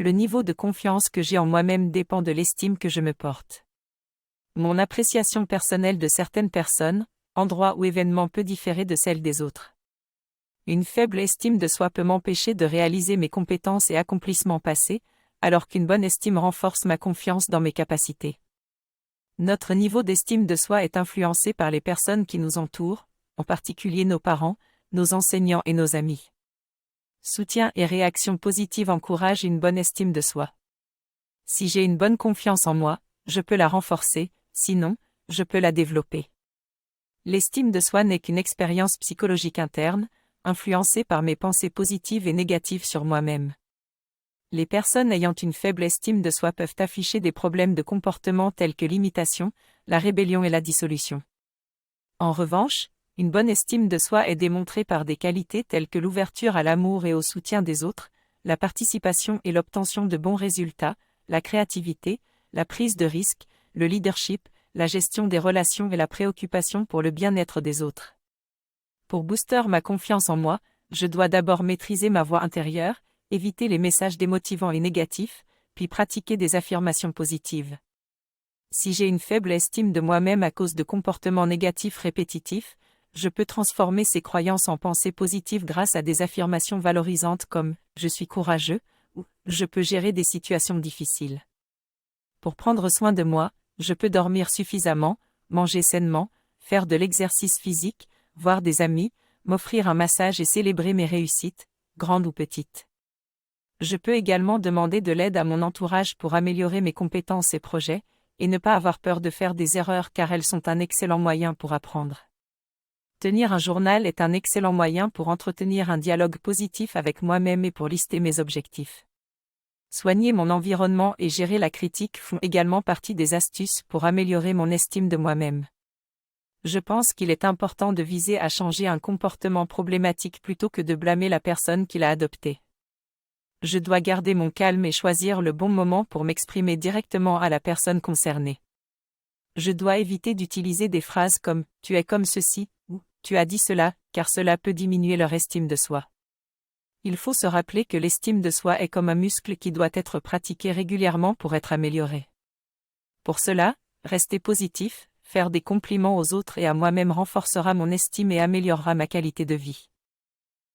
Le niveau de confiance que j'ai en moi-même dépend de l'estime que je me porte. Mon appréciation personnelle de certaines personnes, endroits ou événements peut différer de celle des autres. Une faible estime de soi peut m'empêcher de réaliser mes compétences et accomplissements passés, alors qu'une bonne estime renforce ma confiance dans mes capacités. Notre niveau d'estime de soi est influencé par les personnes qui nous entourent, en particulier nos parents, nos enseignants et nos amis. Soutien et réaction positive encouragent une bonne estime de soi. Si j'ai une bonne confiance en moi, je peux la renforcer, sinon, je peux la développer. L'estime de soi n'est qu'une expérience psychologique interne, influencée par mes pensées positives et négatives sur moi-même. Les personnes ayant une faible estime de soi peuvent afficher des problèmes de comportement tels que l'imitation, la rébellion et la dissolution. En revanche, une bonne estime de soi est démontrée par des qualités telles que l'ouverture à l'amour et au soutien des autres, la participation et l'obtention de bons résultats, la créativité, la prise de risque, le leadership, la gestion des relations et la préoccupation pour le bien-être des autres. Pour booster ma confiance en moi, je dois d'abord maîtriser ma voix intérieure, éviter les messages démotivants et négatifs, puis pratiquer des affirmations positives. Si j'ai une faible estime de moi-même à cause de comportements négatifs répétitifs, je peux transformer ces croyances en pensées positives grâce à des affirmations valorisantes comme « je suis courageux » ou « je peux gérer des situations difficiles ». Pour prendre soin de moi, je peux dormir suffisamment, manger sainement, faire de l'exercice physique, voir des amis, m'offrir un massage et célébrer mes réussites, grandes ou petites. Je peux également demander de l'aide à mon entourage pour améliorer mes compétences et projets, et ne pas avoir peur de faire des erreurs car elles sont un excellent moyen pour apprendre. Tenir un journal est un excellent moyen pour entretenir un dialogue positif avec moi-même et pour lister mes objectifs. Soigner mon environnement et gérer la critique font également partie des astuces pour améliorer mon estime de moi-même. Je pense qu'il est important de viser à changer un comportement problématique plutôt que de blâmer la personne qui l'a adopté. Je dois garder mon calme et choisir le bon moment pour m'exprimer directement à la personne concernée. Je dois éviter d'utiliser des phrases comme « tu es comme ceci » ou « tu as dit cela » car cela peut diminuer leur estime de soi. Il faut se rappeler que l'estime de soi est comme un muscle qui doit être pratiqué régulièrement pour être amélioré. Pour cela, rester positif, faire des compliments aux autres et à moi-même renforcera mon estime et améliorera ma qualité de vie.